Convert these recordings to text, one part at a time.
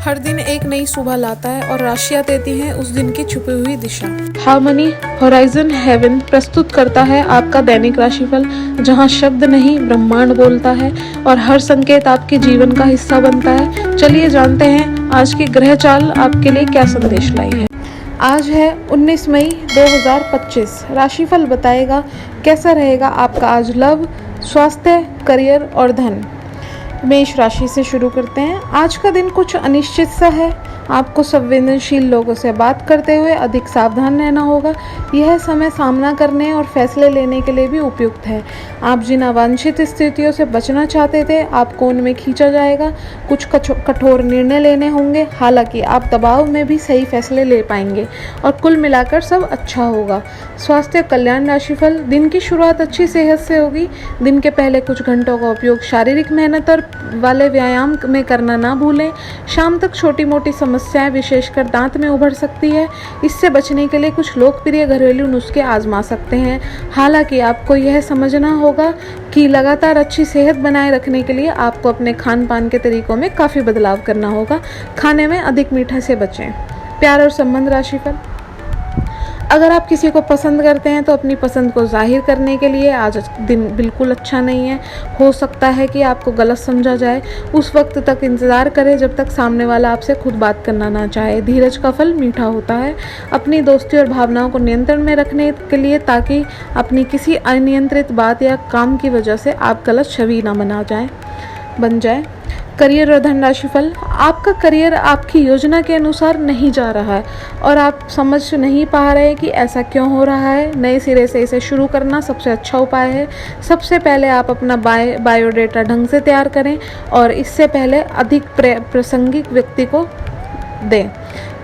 हर दिन एक नई सुबह लाता है और राशियां देती हैं उस दिन की छुपी हुई दिशा। हार्मनी होराइजन हेवन प्रस्तुत करता है आपका दैनिक राशिफल, जहां शब्द नहीं ब्रह्मांड बोलता है और हर संकेत आपके जीवन का हिस्सा बनता है। चलिए जानते हैं आज की ग्रह चाल आपके लिए क्या संदेश लाई है। आज है 19 मई 2025। राशिफल बताएगा कैसा रहेगा आपका आज लव, स्वास्थ्य, करियर और धन। मेष राशि से शुरू करते हैं। आज का दिन कुछ अनिश्चित सा है। आपको संवेदनशील लोगों से बात करते हुए अधिक सावधान रहना होगा। यह समय सामना करने और फैसले लेने के लिए भी उपयुक्त है। आप जिन अवांछित स्थितियों से बचना चाहते थे, आपको उनमें खींचा जाएगा। कुछ कठोर निर्णय लेने होंगे, हालांकि आप दबाव में भी सही फैसले ले पाएंगे और कुल मिलाकर सब अच्छा होगा। स्वास्थ्य कल्याण राशिफल। दिन की शुरुआत अच्छी सेहत से होगी। दिन के पहले कुछ घंटों का उपयोग शारीरिक मेहनत और वाले व्यायाम में करना ना भूलें। शाम तक छोटी मोटी समस्याएं विशेषकर दांत में उभर सकती है। इससे बचने के लिए कुछ लोकप्रिय घरेलू नुस्खे आजमा सकते हैं। हालांकि आपको यह समझना होगा कि लगातार अच्छी सेहत बनाए रखने के लिए आपको अपने खान पान के तरीकों में काफ़ी बदलाव करना होगा। खाने में अधिक मीठा से बचें। प्यार और संबंध राशिफल। अगर आप किसी को पसंद करते हैं तो अपनी पसंद को जाहिर करने के लिए आज दिन बिल्कुल अच्छा नहीं है। हो सकता है कि आपको गलत समझा जाए। उस वक्त तक इंतज़ार करें जब तक सामने वाला आपसे खुद बात करना ना चाहे। धीरज का फल मीठा होता है। अपनी दोस्ती और भावनाओं को नियंत्रण में रखने के लिए, ताकि अपनी किसी अनियंत्रित बात या काम की वजह से आप गलत छवि ना बन जाए। करियर और धन राशिफल। आपका करियर आपकी योजना के अनुसार नहीं जा रहा है और आप समझ नहीं पा रहे कि ऐसा क्यों हो रहा है। नए सिरे से इसे शुरू करना सबसे अच्छा उपाय है। सबसे पहले आप अपना बायोडेटा ढंग से तैयार करें और इससे पहले अधिक प्रासंगिक व्यक्ति को दें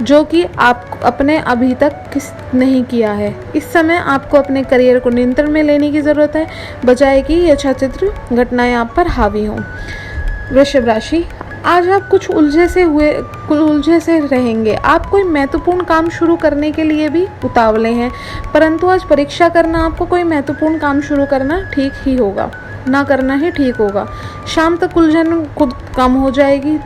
जो कि आप अपने अभी तक नहीं किया है। इस समय आपको अपने करियर को नियंत्रण में लेने की ज़रूरत है, बजाय कि ये छात्र घटनाएं आप पर हावी हों। वृषभ राशि। आज आप कुछ उलझे से रहेंगे। आप कोई महत्वपूर्ण काम शुरू करने के लिए भी उतावले हैं, परंतु आज परीक्षा करना आपको कोई महत्वपूर्ण काम शुरू करना ठीक ही होगा, ना करना ही ठीक होगा। शाम तक उलझन खुद कम हो जाएगी।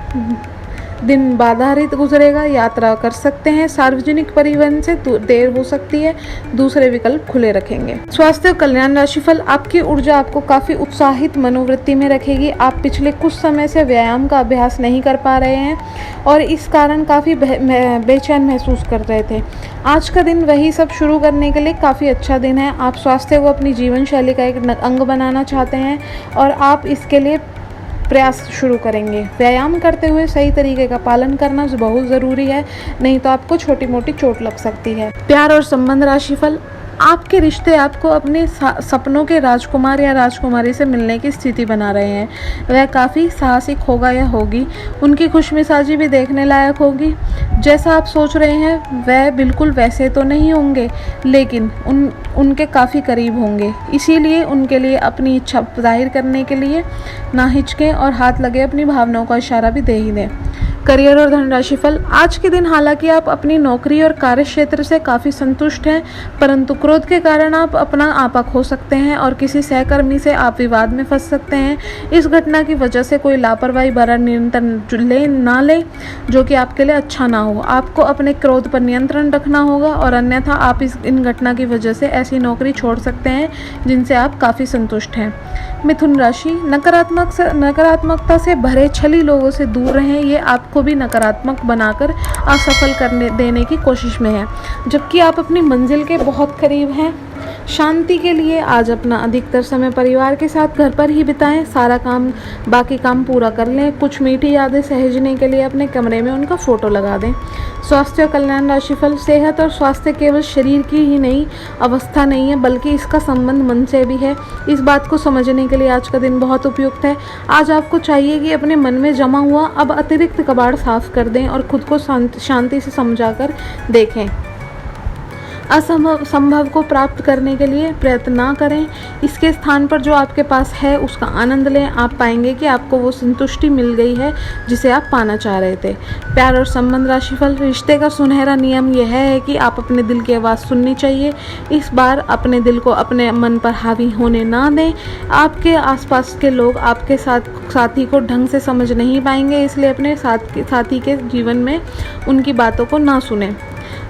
दिन बाधा रहित गुजरेगा। यात्रा कर सकते हैं। सार्वजनिक परिवहन से देर हो सकती है। दूसरे विकल्प खुले रखेंगे। स्वास्थ्य और कल्याण राशिफल। आपकी ऊर्जा आपको काफ़ी उत्साहित मनोवृत्ति में रखेगी। आप पिछले कुछ समय से व्यायाम का अभ्यास नहीं कर पा रहे हैं और इस कारण काफ़ी बेचैन महसूस कर रहे थे। आज का दिन वही सब शुरू करने के लिए काफ़ी अच्छा दिन है। आप स्वास्थ्य को अपनी जीवन शैली का एक अंग बनाना चाहते हैं और आप इसके लिए प्रयास शुरू करेंगे। व्यायाम करते हुए सही तरीके का पालन करना बहुत ज़रूरी है, नहीं तो आपको छोटी मोटी चोट लग सकती है। प्यार और संबंध राशिफल। आपके रिश्ते आपको अपने सपनों के राजकुमार या राजकुमारी से मिलने की स्थिति बना रहे हैं। वह काफ़ी साहसिक होगा या होगी। उनकी खुशमिजाजी भी देखने लायक होगी। जैसा आप सोच रहे हैं वह बिल्कुल वैसे तो नहीं होंगे, लेकिन उनके काफ़ी करीब होंगे। इसीलिए उनके लिए अपनी इच्छा जाहिर करने के लिए ना हिचकें और हाथ लगे अपनी भावनाओं का इशारा भी दे ही दें। करियर और धन राशिफल। आज के दिन हालांकि आप अपनी नौकरी और कार्य क्षेत्र से काफ़ी संतुष्ट हैं, परंतु क्रोध के कारण आप अपना आपा खो सकते हैं और किसी सहकर्मी से आप विवाद में फंस सकते हैं। इस घटना की वजह से कोई लापरवाही भरा नियंत्रण ना ले जो कि आपके लिए अच्छा ना हो। आपको अपने क्रोध पर नियंत्रण रखना होगा और अन्यथा आप इन घटना की वजह से ऐसी नौकरी छोड़ सकते हैं जिनसे आप काफ़ी संतुष्ट हैं। मिथुन राशि। नकारात्मकता से भरे छली लोगों से दूर रहें। ये आपको भी नकारात्मक बनाकर असफल देने की कोशिश में है, जबकि आप अपनी मंजिल के बहुत करीब हैं। शांति के लिए आज अपना अधिकतर समय परिवार के साथ घर पर ही बिताएं। बाकी काम पूरा कर लें। कुछ मीठी यादें सहेजने के लिए अपने कमरे में उनका फोटो लगा दें। स्वास्थ्य और कल्याण राशिफल। सेहत और स्वास्थ्य केवल शरीर की ही नहीं अवस्था नहीं है, बल्कि इसका संबंध मन से भी है। इस बात को समझने के लिए आज का दिन बहुत उपयुक्त है। आज आपको चाहिए कि अपने मन में जमा हुआ अब अतिरिक्त कबाड़ साफ कर दें और खुद को शांति से समझाकर देखें। असंभव संभव को प्राप्त करने के लिए प्रयत्न ना करें। इसके स्थान पर जो आपके पास है उसका आनंद लें। आप पाएंगे कि आपको वो संतुष्टि मिल गई है जिसे आप पाना चाह रहे थे। प्यार और संबंध राशिफल। रिश्ते का सुनहरा नियम यह है कि आप अपने दिल की आवाज़ सुननी चाहिए। इस बार अपने दिल को अपने मन पर हावी होने ना दें। आपके आसपास के लोग आपके साथी को ढंग से समझ नहीं पाएंगे, इसलिए अपने साथी के जीवन में उनकी बातों को ना सुनें।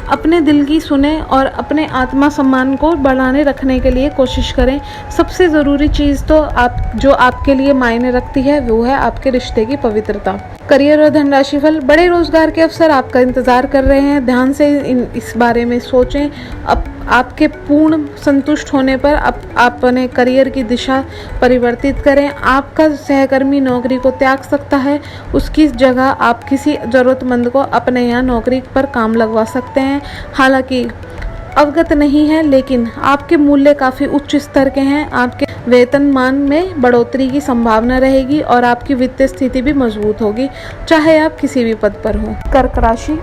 अपने दिल की सुने और अपने आत्मा सम्मान को बढ़ाने रखने के लिए कोशिश करें। सबसे ज़रूरी चीज़ तो जो आपके लिए मायने रखती है वो है आपके रिश्ते की पवित्रता। करियर और धनराशिफल। बड़े रोजगार के अवसर आपका इंतज़ार कर रहे हैं। ध्यान से इस बारे में सोचें। आपके पूर्ण संतुष्ट होने पर अपने करियर की दिशा परिवर्तित करें। आपका सहकर्मी नौकरी को त्याग सकता है, उसकी जगह आप किसी ज़रूरतमंद को अपने यहाँ नौकरी पर काम लगवा सकते हैं। हालांकि अवगत नहीं है, लेकिन आपके मूल्य काफ़ी उच्च स्तर के हैं। आपके वेतनमान में बढ़ोतरी की संभावना रहेगी और आपकी वित्तीय स्थिति भी मजबूत होगी, चाहे आप किसी भी पद पर हों। कर्क राशि।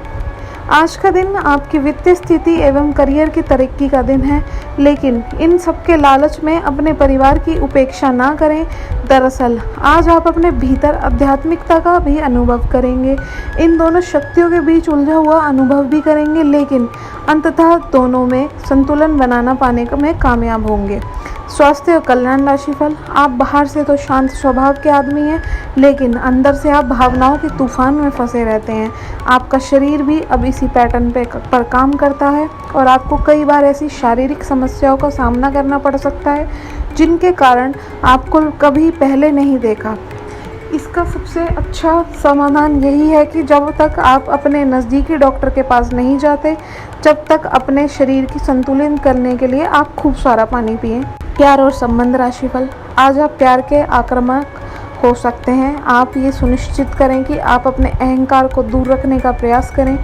आज का दिन आपकी वित्तीय स्थिति एवं करियर की तरक्की का दिन है, लेकिन इन सब के लालच में अपने परिवार की उपेक्षा ना करें। दरअसल आज आप अपने भीतर आध्यात्मिकता का भी अनुभव करेंगे। इन दोनों शक्तियों के बीच उलझा हुआ अनुभव भी करेंगे, लेकिन अंततः दोनों में संतुलन बनाना पाने में कामयाब होंगे। स्वास्थ्य और कल्याण राशिफल। आप बाहर से तो शांत स्वभाव के आदमी हैं, लेकिन अंदर से आप भावनाओं के तूफान में फंसे रहते हैं। आपका शरीर भी अब इसी पैटर्न पर काम करता है और आपको कई बार ऐसी शारीरिक समस्याओं का सामना करना पड़ सकता है जिनके कारण आपको कभी पहले नहीं देखा। इसका सबसे अच्छा समाधान यही है कि जब तक आप अपने नज़दीकी डॉक्टर के पास नहीं जाते, जब तक अपने शरीर की संतुलन करने के लिए आप खूब सारा पानी पिएं। प्यार और संबंध राशिफल। आज आप प्यार के आक्रामक हो सकते हैं। आप ये सुनिश्चित करें कि आप अपने अहंकार को दूर रखने का प्रयास करें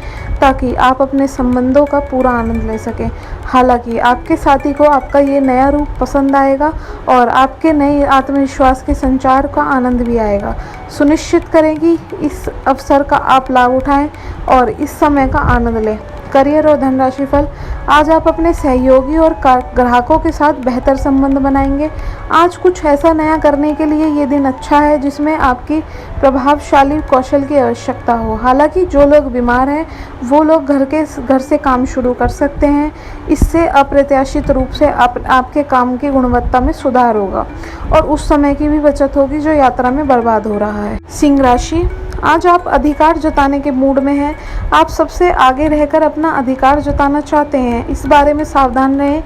ताकि आप अपने संबंधों का पूरा आनंद ले सकें। हालांकि आपके साथी को आपका ये नया रूप पसंद आएगा और आपके नए आत्मविश्वास के संचार का आनंद भी आएगा। सुनिश्चित करें कि इस अवसर का आप लाभ उठाएं और इस समय का आनंद लें। करियर और धनराशिफल। आज आप अपने सहयोगी और ग्राहकों के साथ बेहतर संबंध बनाएंगे। आज कुछ ऐसा नया करने के लिए ये दिन अच्छा है जिसमें आपकी प्रभावशाली कौशल की आवश्यकता हो। हालांकि जो लोग बीमार हैं वो लोग घर से काम शुरू कर सकते हैं। इससे अप्रत्याशित रूप से आपके काम की गुणवत्ता में सुधार होगा और उस समय की भी बचत होगी जो यात्रा में बर्बाद हो रहा है। सिंह राशि। आज आप अधिकार जताने के मूड में हैं। आप सबसे आगे रहकर अपना अधिकार जताना चाहते हैं। इस बारे में सावधान रहें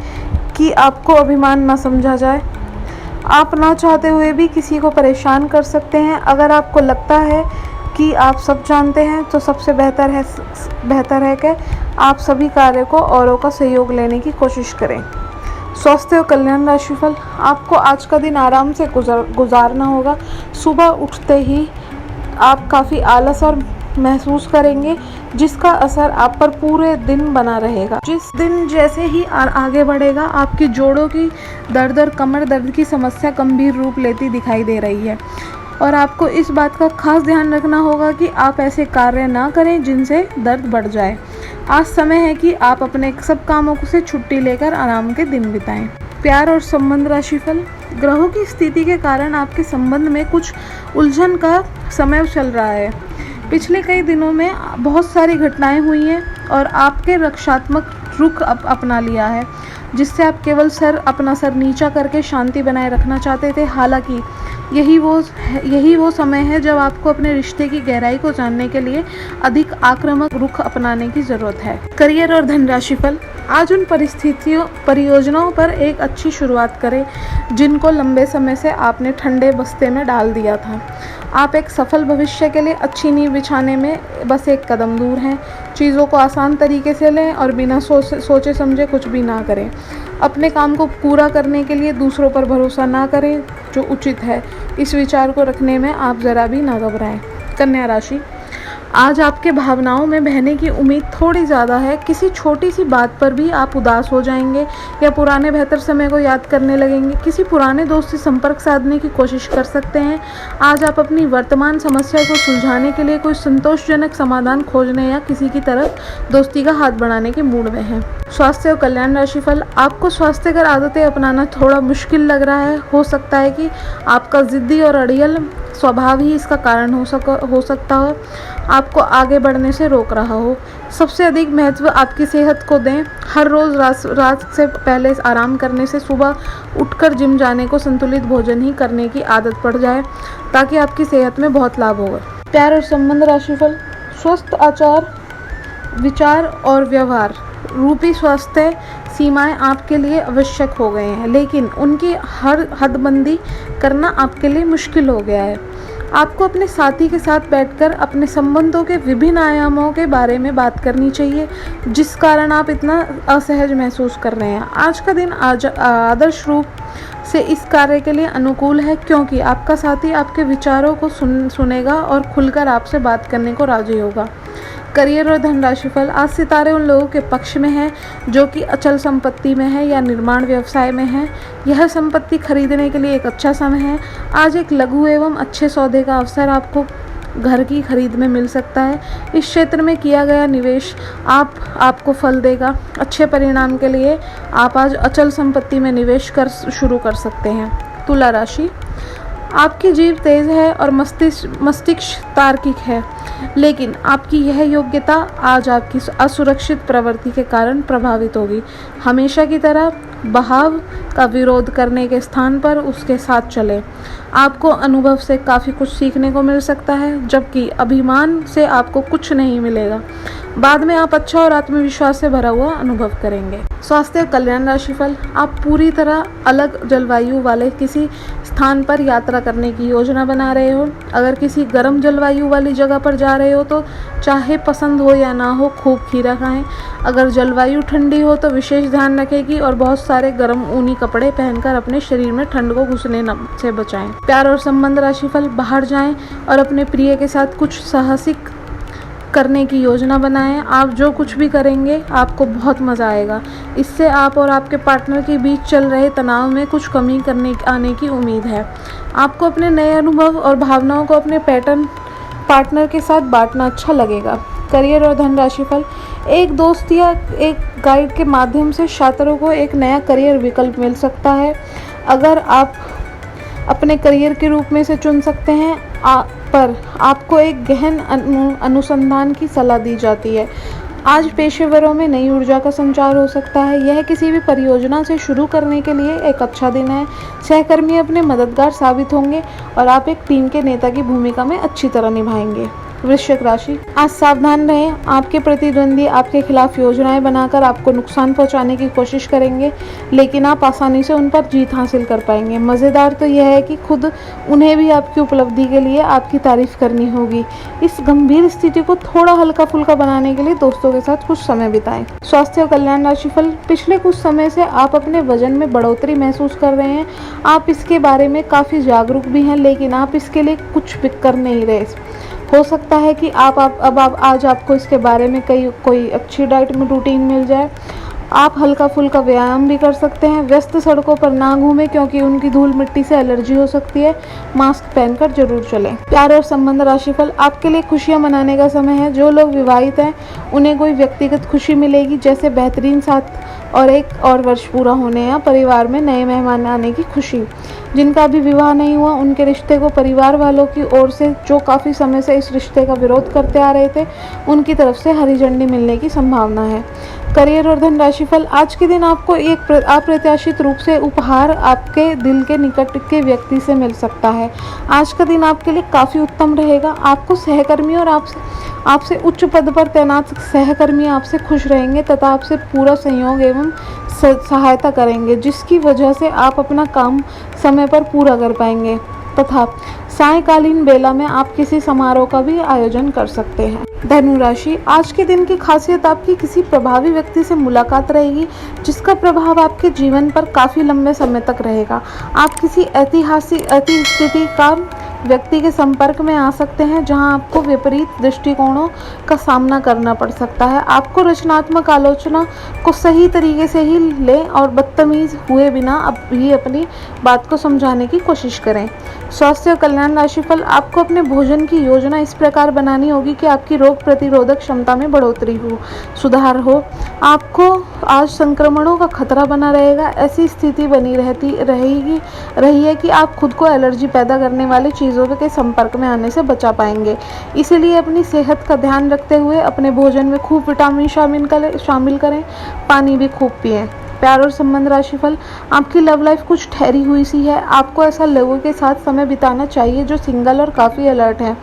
कि आपको अभिमान न समझा जाए। आप ना चाहते हुए भी किसी को परेशान कर सकते हैं। अगर आपको लगता है कि आप सब जानते हैं तो सबसे बेहतर है कि आप सभी कार्य को औरों का सहयोग लेने की कोशिश करें। स्वास्थ्य और कल्याण राशिफल। आपको आज का दिन आराम से गुजारना होगा। सुबह उठते ही आप काफ़ी आलस और महसूस करेंगे जिसका असर आप पर पूरे दिन बना रहेगा। जिस दिन जैसे ही आगे बढ़ेगा आपकी जोड़ों की दर्द और कमर दर्द की समस्या गंभीर रूप लेती दिखाई दे रही है और आपको इस बात का खास ध्यान रखना होगा कि आप ऐसे कार्य ना करें जिनसे दर्द बढ़ जाए। आज समय है कि आप अपने सब कामों से छुट्टी लेकर आराम के दिन बिताएं। प्यार और संबंध राशिफल। ग्रहों की स्थिति के कारण आपके संबंध में कुछ उलझन का समय चल रहा है। पिछले कई दिनों में बहुत सारी घटनाएं हुई हैं और आपके रक्षात्मक रुख अपना लिया है जिससे आप केवल अपना सर नीचा करके शांति बनाए रखना चाहते थे। हालांकि यही वो समय है जब आपको अपने रिश्ते की गहराई को जानने के लिए अधिक आक्रामक रुख अपनाने की जरूरत है। करियर और धन राशिफल। आज उन परियोजनाओं पर एक अच्छी शुरुआत करें जिनको लंबे समय से आपने ठंडे बस्ते में डाल दिया था। आप एक सफल भविष्य के लिए अच्छी नींव बिछाने में बस एक कदम दूर हैं। चीज़ों को आसान तरीके से लें और बिना सोचे समझे कुछ भी ना करें। अपने काम को पूरा करने के लिए दूसरों पर भरोसा ना करें जो उचित है। इस विचार को रखने में आप ज़रा भी ना घबराएं। कन्या राशि। आज आपके भावनाओं में बहने की उम्मीद थोड़ी ज़्यादा है। किसी छोटी सी बात पर भी आप उदास हो जाएंगे या पुराने बेहतर समय को याद करने लगेंगे। किसी पुराने दोस्त से संपर्क साधने की कोशिश कर सकते हैं। आज आप अपनी वर्तमान समस्या को सुलझाने के लिए कोई संतोषजनक समाधान खोजने या किसी की तरफ दोस्ती का हाथ बढ़ाने के मूड में हैं। स्वास्थ्य और कल्याण राशिफल, आपको स्वास्थ्यकर आदतें अपनाना थोड़ा मुश्किल लग रहा है। हो सकता है कि आपका ज़िद्दी और अड़ियल स्वभाव ही इसका कारण हो सकता हो, आपको आगे बढ़ने से रोक रहा हो। सबसे अधिक महत्व आपकी सेहत को दें। हर रोज़ रात से पहले आराम करने से सुबह उठकर जिम जाने को संतुलित भोजन ही करने की आदत पड़ जाए ताकि आपकी सेहत में बहुत लाभ होगा। प्यार और संबंध राशिफल, स्वस्थ आचार विचार और व्यवहार रूपी स्वास्थ्य सीमाएं आपके लिए आवश्यक हो गए हैं, लेकिन उनकी हर हदबंदी करना आपके लिए मुश्किल हो गया है। आपको अपने साथी के साथ बैठकर अपने संबंधों के विभिन्न आयामों के बारे में बात करनी चाहिए, जिस कारण आप इतना असहज महसूस कर रहे हैं। आज का दिन आदर्श रूप से इस कार्य के लिए अनुकूल है, क्योंकि आपका साथी आपके विचारों को सुनेगा और खुलकर आपसे बात करने को राजी होगा। करियर और धन राशिफल, आज सितारे उन लोगों के पक्ष में हैं जो कि अचल संपत्ति में है या निर्माण व्यवसाय में है। यह संपत्ति खरीदने के लिए एक अच्छा समय है। आज एक लघु एवं अच्छे सौदे का अवसर आपको घर की खरीद में मिल सकता है। इस क्षेत्र में किया गया निवेश आपको फल देगा। अच्छे परिणाम के लिए आप आज अचल संपत्ति में निवेश शुरू कर सकते हैं। तुला राशि, आपकी जीभ तेज है और मस्तिष्क तार्किक है, लेकिन आपकी यह योग्यता आज आपकी असुरक्षित प्रवृत्ति के कारण प्रभावित होगी। हमेशा की तरह बहाव का विरोध करने के स्थान पर उसके साथ चलें। आपको अनुभव से काफ़ी कुछ सीखने को मिल सकता है, जबकि अभिमान से आपको कुछ नहीं मिलेगा। बाद में आप अच्छा और आत्मविश्वास से भरा हुआ अनुभव करेंगे। स्वास्थ्य और कल्याण राशिफल, आप पूरी तरह अलग जलवायु वाले किसी स्थान पर यात्रा करने की योजना बना रहे हो। अगर किसी गर्म जलवायु वाली जगह पर जा रहे हो तो चाहे पसंद हो या ना हो, खूब खीरा खाएं। अगर जलवायु ठंडी हो तो विशेष ध्यान रखेगी और बहुत सारे गर्म ऊनी कपड़े पहनकर अपने शरीर में ठंड को घुसने से बचाएं। प्यार और संबंध राशिफल, बाहर जाएं और अपने प्रिय के साथ कुछ साहसिक करने की योजना बनाएं। आप जो कुछ भी करेंगे आपको बहुत मज़ा आएगा। इससे आप और आपके पार्टनर के बीच चल रहे तनाव में कुछ कमी आने की उम्मीद है। आपको अपने नए अनुभव और भावनाओं को अपने पार्टनर के साथ बांटना अच्छा लगेगा। करियर और धन राशिफल, एक दोस्त या एक गाइड के माध्यम से छात्रों को एक नया करियर विकल्प मिल सकता है। अगर आप अपने करियर के रूप में से चुन सकते हैं, पर आपको एक गहन अनुसंधान की सलाह दी जाती है। आज पेशेवरों में नई ऊर्जा का संचार हो सकता है। यह किसी भी परियोजना से शुरू करने के लिए एक अच्छा दिन है। सहकर्मी अपने मददगार साबित होंगे और आप एक टीम के नेता की भूमिका में अच्छी तरह निभाएंगे। वृश्चिक राशि, आज सावधान रहें। आपके प्रतिद्वंदी आपके खिलाफ योजनाएं बनाकर आपको नुकसान पहुंचाने की कोशिश करेंगे, लेकिन आप आसानी से उन पर जीत हासिल कर पाएंगे। मज़ेदार तो यह है कि खुद उन्हें भी आपकी उपलब्धि के लिए आपकी तारीफ करनी होगी। इस गंभीर स्थिति को थोड़ा हल्का फुल्का बनाने के लिए दोस्तों के साथ कुछ समय बिताएं। स्वास्थ्य और कल्याण राशिफल, पिछले कुछ समय से आप अपने वजन में बढ़ोतरी महसूस कर रहे हैं। आप इसके बारे में काफ़ी जागरूक भी हैं, लेकिन आप इसके लिए कुछ भी कर नहीं रहे। हो सकता है कि आज आपको इसके बारे में कोई अच्छी डाइट में रूटीन मिल जाए। आप हल्का फुल्का व्यायाम भी कर सकते हैं। व्यस्त सड़कों पर ना घूमें, क्योंकि उनकी धूल मिट्टी से एलर्जी हो सकती है। मास्क पहनकर जरूर चलें। प्यार और संबंध राशिफल, आपके लिए खुशियां मनाने का समय है। जो लोग विवाहित हैं उन्हें कोई व्यक्तिगत खुशी मिलेगी, जैसे बेहतरीन साथ और एक और वर्ष पूरा होने या परिवार में नए मेहमान आने की खुशी। जिनका अभी विवाह नहीं हुआ, उनके रिश्ते को परिवार वालों की ओर से, जो काफ़ी समय से इस रिश्ते का विरोध करते आ रहे थे, उनकी तरफ से हरी झंडी मिलने की संभावना है। करियर और धन राशिफल, आज के दिन आपको एक अप्रत्याशित रूप से उपहार आपके दिल के निकट के व्यक्ति से मिल सकता है। आज का दिन आपके लिए काफ़ी उत्तम रहेगा। आपको सहकर्मी और आपसे उच्च पद पर तैनात सहकर्मी आपसे खुश रहेंगे तथा आपसे पूरा सहयोग एवं सहायता करेंगे, जिसकी वजह से आप अपना काम समय पर पूरा कर पाएंगे तथा सायंकालीन बेला में आप किसी समारोह का भी आयोजन कर सकते हैं। धनु राशि, आज के दिन की खासियत आपकी किसी प्रभावी व्यक्ति से मुलाकात रहेगी, जिसका प्रभाव आपके जीवन पर काफ़ी लंबे समय तक रहेगा। आप किसी ऐतिहासिक स्थिति का व्यक्ति के संपर्क में आ सकते हैं जहां आपको विपरीत दृष्टिकोणों का सामना करना पड़ सकता है। आपको रचनात्मक आलोचना को सही तरीके से ही लें और बदतमीज हुए बिना भी अपनी बात को समझाने की कोशिश करें। स्वास्थ्य और कल्याण राशिफल, आपको अपने भोजन की योजना इस प्रकार बनानी होगी कि आपकी रोग प्रतिरोधक क्षमता में बढ़ोतरी हो, सुधार हो। आपको आज संक्रमणों का खतरा बना रहेगा। ऐसी स्थिति बनी रही है कि आप खुद को एलर्जी पैदा करने वाली चीज़ों के संपर्क में आने से बचा पाएंगे। इसीलिए अपनी सेहत का ध्यान रखते हुए अपने भोजन में खूब विटामिन शामिल करें, पानी भी खूब पिएं। प्यार और संबंध राशिफल, आपकी लव लाइफ कुछ ठहरी हुई सी है। आपको ऐसा लोगों के साथ समय बिताना चाहिए जो सिंगल और काफ़ी अलर्ट हैं।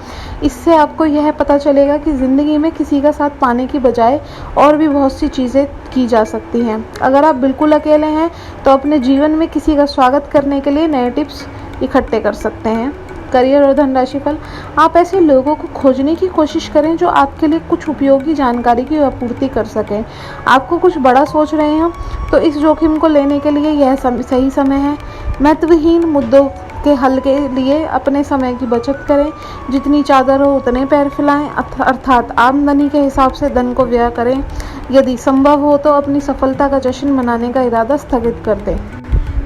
इससे आपको यह पता चलेगा कि ज़िंदगी में किसी का साथ पाने की बजाय और भी बहुत सी चीज़ें की जा सकती हैं। अगर आप बिल्कुल अकेले हैं तो अपने जीवन में किसी का स्वागत करने के लिए नए टिप्स इकट्ठे कर सकते हैं। करियर और धन राशिफल, आप ऐसे लोगों को खोजने की कोशिश करें जो आपके लिए कुछ उपयोगी जानकारी की आपूर्ति कर सकें। आपको कुछ बड़ा सोच रहे हैं तो इस जोखिम को लेने के लिए यह सही समय है। महत्वहीन मुद्दों के हल के लिए अपने समय की बचत करें। जितनी चादर हो उतने पैर फैलाएं, अर्थात आमदनी के हिसाब से धन को व्यय करें। यदि संभव हो तो अपनी सफलता का जश्न मनाने का इरादा स्थगित कर दें।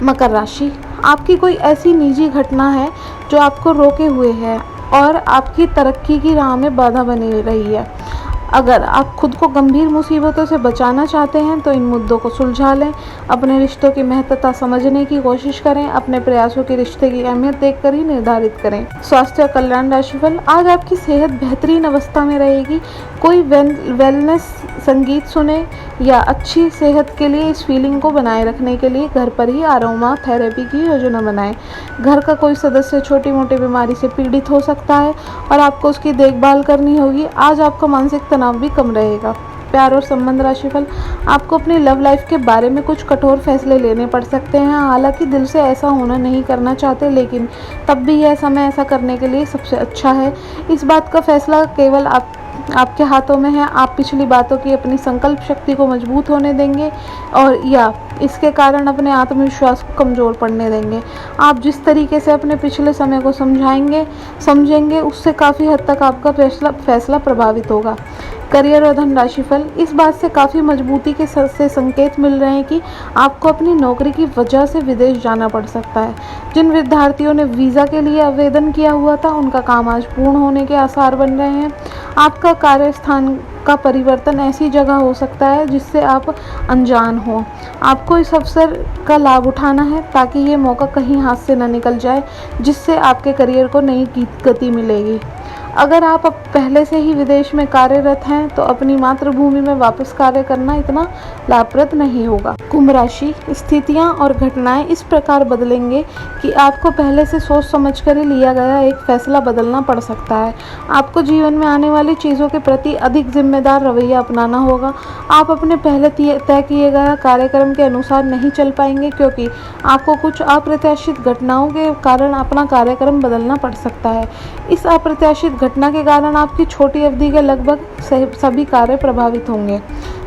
मकर राशि, आपकी कोई ऐसी निजी घटना है जो आपको रोके हुए है और आपकी तरक्की की राह में बाधा बनी रही है। अगर आप खुद को गंभीर मुसीबतों से बचाना चाहते हैं तो इन मुद्दों को सुलझा लें। अपने रिश्तों की महत्वता समझने की कोशिश करें। अपने प्रयासों के रिश्ते की अहमियत देखकर ही निर्धारित करें। स्वास्थ्य और कल्याण राशिफल, आज आपकी सेहत बेहतरीन अवस्था में रहेगी। कोई वेलनेस संगीत सुने या अच्छी सेहत के लिए इस फीलिंग को बनाए रखने के लिए घर पर ही अरोमा थेरेपी की योजना बनाएं। घर का कोई सदस्य छोटी मोटी बीमारी से पीड़ित हो सकता है और आपको उसकी देखभाल करनी होगी। आज आपका मानसिक तनाव भी कम रहेगा। प्यार और संबंध राशिफल, आपको अपनी लव लाइफ के बारे में कुछ कठोर फैसले लेने पड़ सकते हैं। हालांकि दिल से ऐसा होना नहीं करना चाहते, लेकिन तब भी यह समय ऐसा करने के लिए सबसे अच्छा है। इस बात का फैसला केवल आपके हाथों में है। आप पिछली बातों की अपनी संकल्प शक्ति को मजबूत होने देंगे और या इसके कारण अपने आत्मविश्वास को कमज़ोर पड़ने देंगे। आप जिस तरीके से अपने पिछले समय को समझेंगे उससे काफ़ी हद तक आपका फैसला प्रभावित होगा। करियर और धन राशिफल, इस बात से काफ़ी मजबूती के से संकेत मिल रहे हैं कि आपको अपनी नौकरी की वजह से विदेश जाना पड़ सकता है। जिन विद्यार्थियों ने वीज़ा के लिए आवेदन किया हुआ था उनका काम आज पूर्ण होने के आसार बन रहे हैं। आपका कार्यस्थान का परिवर्तन ऐसी जगह हो सकता है जिससे आप अनजान हो। आपको इस अवसर का लाभ उठाना है ताकि ये मौका कहीं हाथ से न निकल जाए, जिससे आपके करियर को नई गति मिलेगी। अगर आप पहले से ही विदेश में कार्यरत हैं तो अपनी मातृभूमि में वापस कार्य करना इतना लाभप्रद नहीं होगा। कुंभ राशि, स्थितियां और घटनाएं इस प्रकार बदलेंगे कि आपको पहले से सोच समझकर ही लिया गया एक फैसला बदलना पड़ सकता है। आपको जीवन में आने वाली चीज़ों के प्रति अधिक जिम्मेदार रवैया अपनाना होगा। आप अपने पहले तय किए गए कार्यक्रम के अनुसार नहीं चल पाएंगे क्योंकि आपको कुछ अप्रत्याशित घटनाओं के कारण अपना कार्यक्रम बदलना पड़ सकता है। इस अप्रत्याशित घटना के कारण आपकी छोटी अवधि के लगभग सभी कार्य प्रभावित होंगे।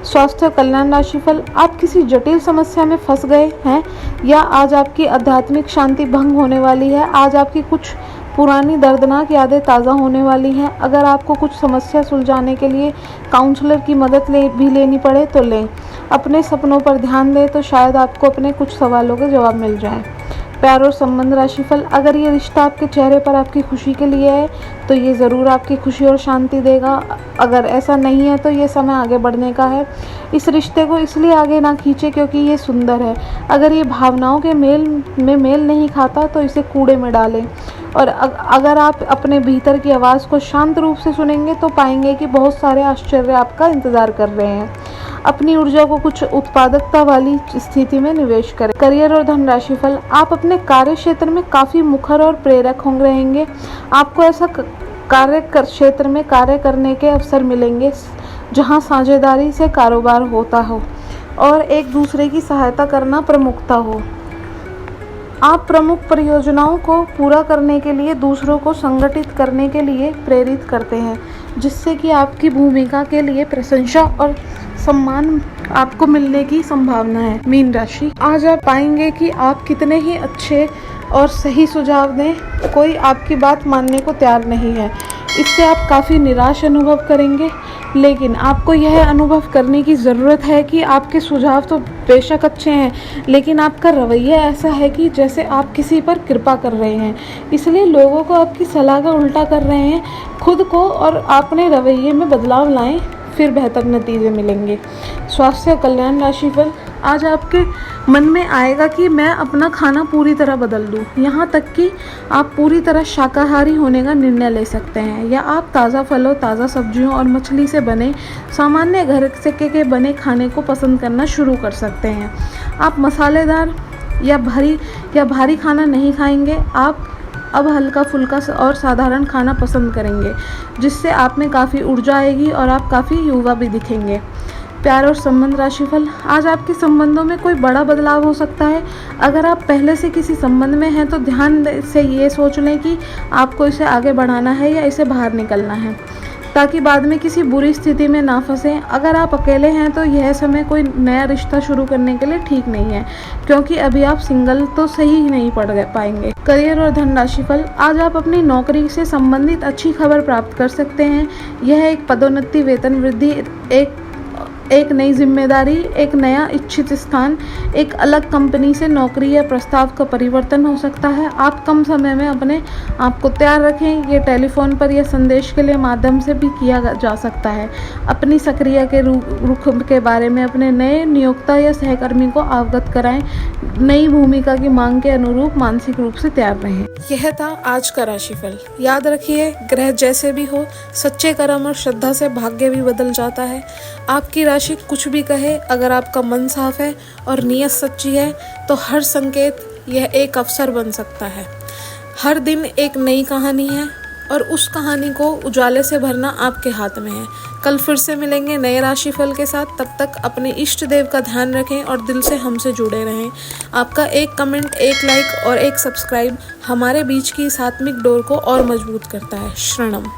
स्वास्थ्य और कल्याण राशिफल, आप किसी जटिल समस्या में फंस गए हैं या आज आपकी आध्यात्मिक शांति भंग होने वाली है। आज आपकी कुछ पुरानी दर्दनाक यादें ताज़ा होने वाली हैं। अगर आपको कुछ समस्या सुलझाने के लिए काउंसलर की मदद भी लेनी पड़े तो लें। अपने सपनों पर ध्यान दें तो शायद आपको अपने कुछ सवालों के जवाब मिल जाएं। प्यार और संबंध राशिफल, अगर ये रिश्ता आपके चेहरे पर आपकी खुशी के लिए है तो ये ज़रूर आपकी खुशी और शांति देगा। अगर ऐसा नहीं है तो ये समय आगे बढ़ने का है। इस रिश्ते को इसलिए आगे ना खींचे क्योंकि ये सुंदर है। अगर ये भावनाओं के मेल नहीं खाता तो इसे कूड़े में डालें। और अगर आप अपने भीतर की आवाज़ को शांत रूप से सुनेंगे तो पाएंगे कि बहुत सारे आश्चर्य आपका इंतज़ार कर रहे हैं। अपनी ऊर्जा को कुछ उत्पादकता वाली स्थिति में निवेश करें। करियर और धन राशिफल, आप अपने कार्य क्षेत्र में काफ़ी मुखर और प्रेरक रहेंगे। आपको ऐसा क्षेत्र में कार्य करने के अवसर मिलेंगे जहां साझेदारी से कारोबार होता हो और एक दूसरे की सहायता करना प्रमुखता हो। आप प्रमुख परियोजनाओं को पूरा करने के लिए दूसरों को संगठित करने के लिए प्रेरित करते हैं, जिससे कि आपकी भूमिका के लिए प्रशंसा और सम्मान आपको मिलने की संभावना है। मीन राशि, आज आप पाएंगे कि आप कितने ही अच्छे और सही सुझाव दें, कोई आपकी बात मानने को तैयार नहीं है। इससे आप काफ़ी निराश अनुभव करेंगे, लेकिन आपको यह अनुभव करने की ज़रूरत है कि आपके सुझाव तो बेशक अच्छे हैं, लेकिन आपका रवैया ऐसा है कि जैसे आप किसी पर कृपा कर रहे हैं, इसलिए लोगों को आपकी सलाह का उल्टा कर रहे हैं। खुद को और अपने रवैये में बदलाव लाएं, फिर बेहतर नतीजे मिलेंगे। स्वास्थ्य कल्याण राशिफल, आज आपके मन में आएगा कि मैं अपना खाना पूरी तरह बदल दूं। यहाँ तक कि आप पूरी तरह शाकाहारी होने का निर्णय ले सकते हैं, या आप ताज़ा फलों, ताज़ा सब्जियों और मछली से बने सामान्य घर के बने खाने को पसंद करना शुरू कर सकते हैं। आप मसालेदार या भारी खाना नहीं खाएंगे। आप अब हल्का फुल्का और साधारण खाना पसंद करेंगे, जिससे आप में काफ़ी ऊर्जा आएगी और आप काफ़ी युवा भी दिखेंगे। प्यार और संबंध राशिफल, आज आपके संबंधों में कोई बड़ा बदलाव हो सकता है। अगर आप पहले से किसी संबंध में हैं तो ध्यान से ये सोच लें कि आपको इसे आगे बढ़ाना है या इसे बाहर निकलना है, ताकि बाद में किसी बुरी स्थिति में ना फंसें। अगर आप अकेले हैं तो यह समय कोई नया रिश्ता शुरू करने के लिए ठीक नहीं है, क्योंकि अभी आप सिंगल तो सही ही नहीं पड़ पाएंगे। करियर और धन राशिफल, आज आप अपनी नौकरी से संबंधित अच्छी खबर प्राप्त कर सकते हैं। यह एक पदोन्नति, वेतन वृद्धि, एक नई जिम्मेदारी, एक नया इच्छित स्थान, एक अलग कंपनी से नौकरी या प्रस्ताव का परिवर्तन हो सकता है। आप कम समय में अपने आप को तैयार रखें। ये टेलीफोन पर या संदेश के लिए माध्यम से भी किया जा सकता है। अपनी सक्रिय के रुख के बारे में अपने नए नियोक्ता या सहकर्मी को अवगत कराएं। नई भूमिका की मांग के अनुरूप मानसिक रूप से तैयार रहें। यह था आज का राशिफल। याद रखिए, ग्रह जैसे भी हो, सच्चे कर्म और श्रद्धा से भाग्य भी बदल जाता है। आपकी राशि कुछ भी कहे, अगर आपका मन साफ है और नीयत सच्ची है तो हर संकेत यह एक अवसर बन सकता है। हर दिन एक नई कहानी है और उस कहानी को उजाले से भरना आपके हाथ में है। कल फिर से मिलेंगे नए राशिफल के साथ। तब तक अपने इष्ट देव का ध्यान रखें और दिल से हमसे जुड़े रहें। आपका एक कमेंट, एक लाइक और एक सब्सक्राइब हमारे बीच की इस आत्मिक डोर को और मजबूत करता है। शरणम।